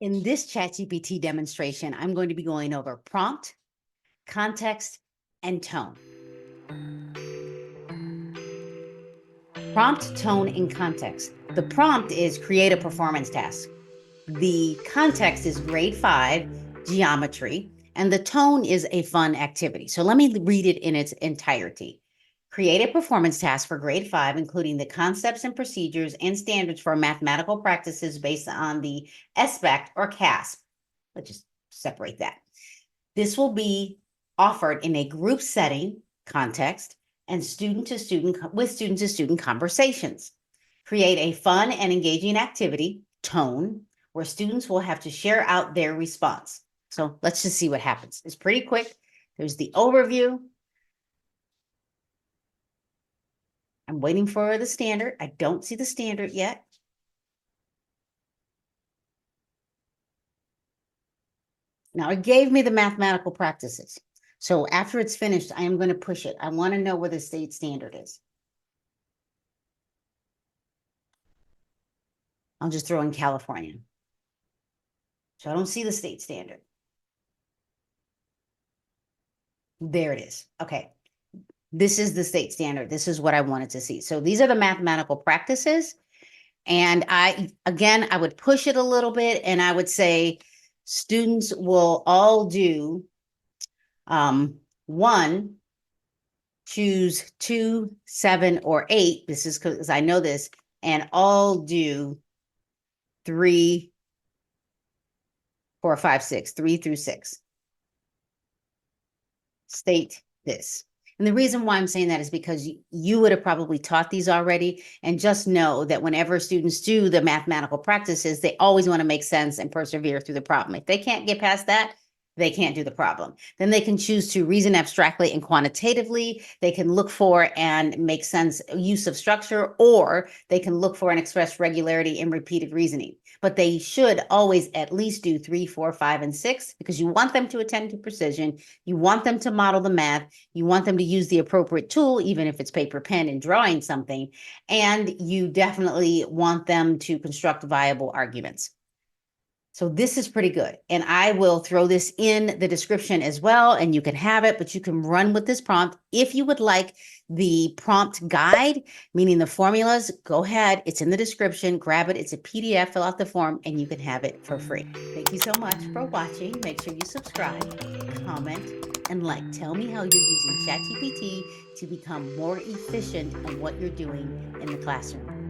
In this ChatGPT demonstration, I'm going to be going over prompt, context, and tone. Prompt, tone, and context. The prompt is create a performance task. The context is grade 5 geometry, and the tone is a fun activity. So let me read it in its entirety. Create a performance task for grade 5, including the concepts and procedures and standards for mathematical practices based on the SBAC or CAASPP. Let's just separate that. This will be offered in a group setting context and student to student conversations. Create a fun and engaging activity, tone, where students will have to share out their response. So let's just see what happens. It's pretty quick. There's the overview. I'm waiting for the standard. I don't see the standard yet. Now it gave me the mathematical practices. So after it's finished, I am going to push it. I want to know where the state standard is. I'll just throw in California. So I don't see the state standard. There it is. Okay. This is the state standard. This is what I wanted to see. So these are the mathematical practices. And I would push it a little bit and I would say students will all do 1, choose 2, 7, or 8. This is because I know this, and all do 3, 4, 5, 6, 3 through 6. State this. And the reason why I'm saying that is because you would have probably taught these already, and just know that whenever students do the mathematical practices, they always want to make sense and persevere through the problem. If they can't get past that, they can't do the problem. Then they can choose to reason abstractly and quantitatively. They can look for and make sense use of structure, or they can look for and express regularity in repeated reasoning. But they should always at least do 3, 4, 5, and 6, because you want them to attend to precision. You want them to model the math. You want them to use the appropriate tool, even if it's paper, pen, and drawing something. And you definitely want them to construct viable arguments. So this is pretty good. And I will throw this in the description as well, and you can have it, but you can run with this prompt. If you would like the prompt guide, meaning the formulas, go ahead. It's in the description. Grab it. It's a PDF. Fill out the form, and you can have it for free. Thank you so much for watching. Make sure you subscribe, comment, and like. Tell me how you're using ChatGPT to become more efficient in what you're doing in the classroom.